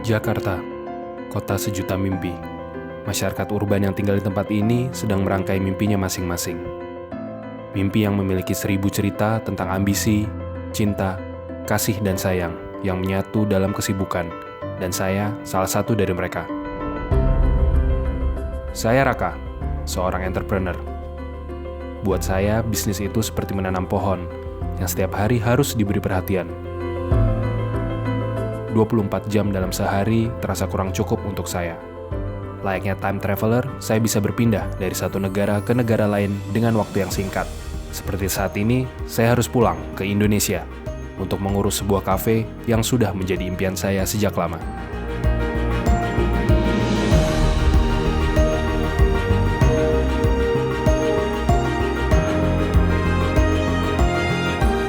Jakarta, kota sejuta mimpi. Masyarakat urban yang tinggal di tempat ini sedang merangkai mimpinya masing-masing. Mimpi yang memiliki 1000 cerita tentang ambisi, cinta, kasih dan sayang yang menyatu dalam kesibukan, dan saya salah satu dari mereka. Saya Raka, seorang entrepreneur. Buat saya, bisnis itu seperti menanam pohon yang setiap hari harus diberi perhatian. 24 jam dalam sehari terasa kurang cukup untuk saya. Layaknya time traveler, saya bisa berpindah dari satu negara ke negara lain dengan waktu yang singkat. Seperti saat ini, saya harus pulang ke Indonesia untuk mengurus sebuah kafe yang sudah menjadi impian saya sejak lama.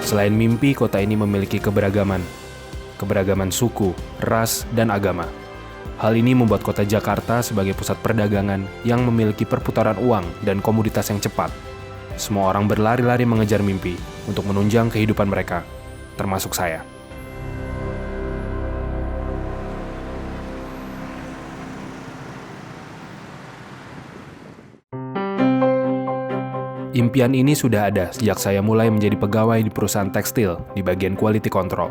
Selain mimpi, kota ini memiliki keberagaman suku, ras, dan agama. Hal ini membuat kota Jakarta sebagai pusat perdagangan yang memiliki perputaran uang dan komoditas yang cepat. Semua orang berlari-lari mengejar mimpi untuk menunjang kehidupan mereka, termasuk saya. Impian ini sudah ada sejak saya mulai menjadi pegawai di perusahaan tekstil di bagian quality control.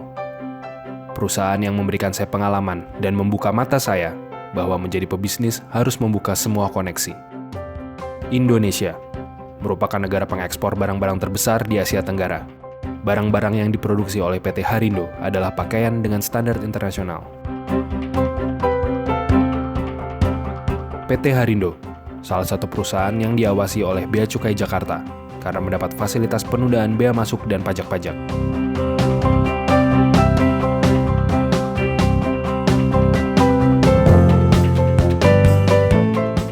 Perusahaan yang memberikan saya pengalaman dan membuka mata saya bahwa menjadi pebisnis harus membuka semua koneksi. Indonesia merupakan negara pengekspor barang-barang terbesar di Asia Tenggara. Barang-barang yang diproduksi oleh PT Harindo adalah pakaian dengan standar internasional. PT Harindo, salah satu perusahaan yang diawasi oleh Bea Cukai Jakarta karena mendapat fasilitas penundaan bea masuk dan pajak-pajak.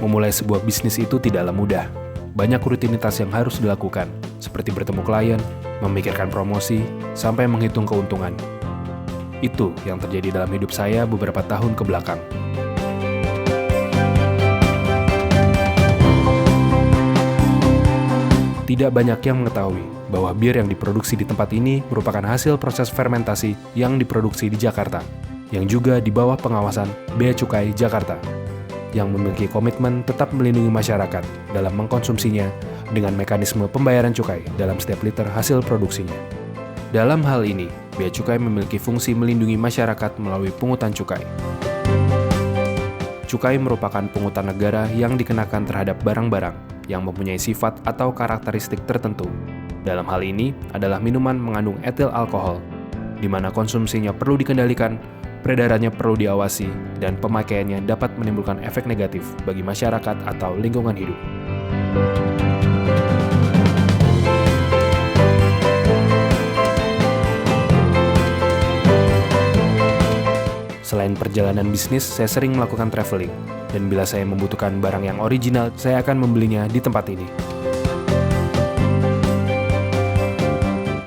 Memulai sebuah bisnis itu tidaklah mudah. Banyak rutinitas yang harus dilakukan, seperti bertemu klien, memikirkan promosi, sampai menghitung keuntungan. Itu yang terjadi dalam hidup saya beberapa tahun ke belakang. Tidak banyak yang mengetahui bahwa bir yang diproduksi di tempat ini merupakan hasil proses fermentasi yang diproduksi di Jakarta, yang juga di bawah pengawasan Bea Cukai Jakarta, yang memiliki komitmen tetap melindungi masyarakat dalam mengkonsumsinya dengan mekanisme pembayaran cukai dalam setiap liter hasil produksinya. Dalam hal ini, Bea Cukai memiliki fungsi melindungi masyarakat melalui pungutan cukai. Cukai merupakan pungutan negara yang dikenakan terhadap barang-barang yang mempunyai sifat atau karakteristik tertentu. Dalam hal ini adalah minuman mengandung etil alkohol, di mana konsumsinya perlu dikendalikan, peredarannya perlu diawasi, dan pemakaiannya dapat menimbulkan efek negatif bagi masyarakat atau lingkungan hidup. Selain perjalanan bisnis, saya sering melakukan traveling, dan bila saya membutuhkan barang yang original, saya akan membelinya di tempat ini.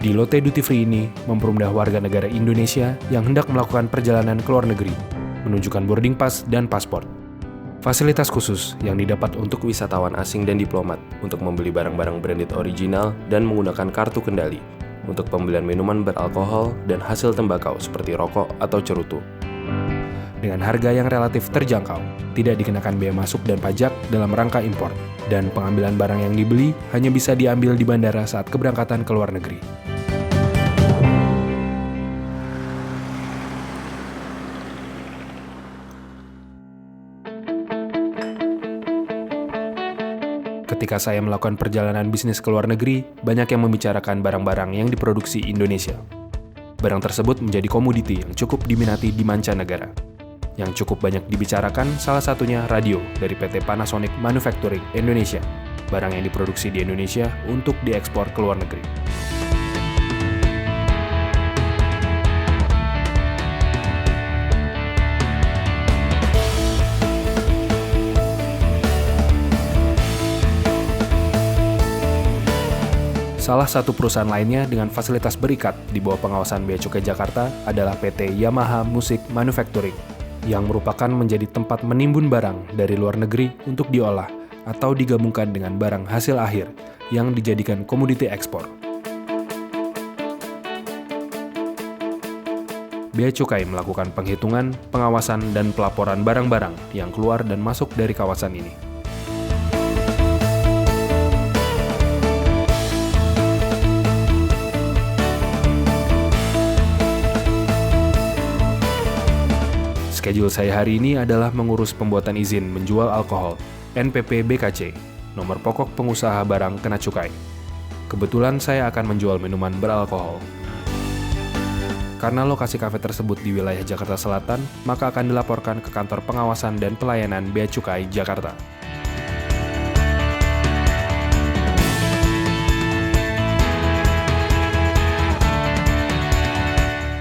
Di Lotte Duty Free ini mempermudah warga negara Indonesia yang hendak melakukan perjalanan ke luar negeri, menunjukkan boarding pass dan paspor. Fasilitas khusus yang didapat untuk wisatawan asing dan diplomat untuk membeli barang-barang branded original dan menggunakan kartu kendali untuk pembelian minuman beralkohol dan hasil tembakau seperti rokok atau cerutu. Dengan harga yang relatif terjangkau, tidak dikenakan bea masuk dan pajak dalam rangka impor, dan pengambilan barang yang dibeli hanya bisa diambil di bandara saat keberangkatan ke luar negeri. Ketika saya melakukan perjalanan bisnis ke luar negeri, banyak yang membicarakan barang-barang yang diproduksi Indonesia. Barang tersebut menjadi komoditi yang cukup diminati di mancanegara. Yang cukup banyak dibicarakan salah satunya radio dari PT Panasonic Manufacturing Indonesia, barang yang diproduksi di Indonesia untuk diekspor ke luar negeri. Salah satu perusahaan lainnya dengan fasilitas berikat di bawah pengawasan Bea Cukai Jakarta adalah PT Yamaha Music Manufacturing, yang merupakan menjadi tempat menimbun barang dari luar negeri untuk diolah atau digabungkan dengan barang hasil akhir yang dijadikan komoditi ekspor. Bea Cukai melakukan penghitungan, pengawasan, dan pelaporan barang-barang yang keluar dan masuk dari kawasan ini. Schedule saya hari ini adalah mengurus pembuatan izin menjual alkohol, NPP BKC, nomor pokok pengusaha barang kena cukai. Kebetulan saya akan menjual minuman beralkohol. Karena lokasi kafe tersebut di wilayah Jakarta Selatan, maka akan dilaporkan ke Kantor Pengawasan dan Pelayanan Bea Cukai Jakarta.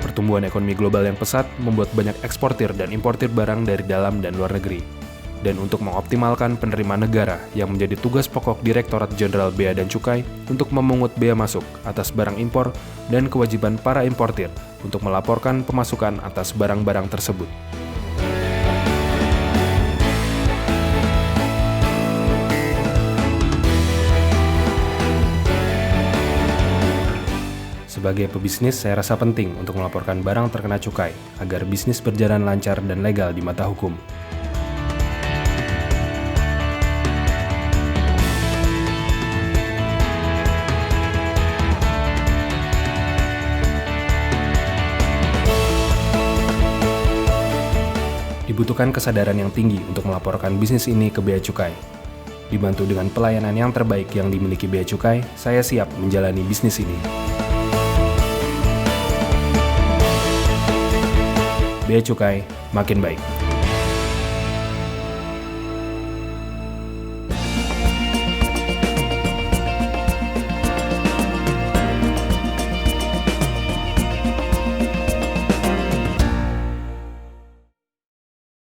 Pertumbuhan ekonomi global yang pesat membuat banyak eksportir dan importir barang dari dalam dan luar negeri. Dan untuk mengoptimalkan penerimaan negara yang menjadi tugas pokok Direktorat Jenderal Bea dan Cukai untuk memungut bea masuk atas barang impor dan kewajiban para importir untuk melaporkan pemasukan atas barang-barang tersebut. Sebagai pebisnis, saya rasa penting untuk melaporkan barang terkena cukai agar bisnis berjalan lancar dan legal di mata hukum. Dibutuhkan kesadaran yang tinggi untuk melaporkan bisnis ini ke Bea Cukai. Dibantu dengan pelayanan yang terbaik yang dimiliki Bea Cukai, saya siap menjalani bisnis ini. Bea Cukai makin baik.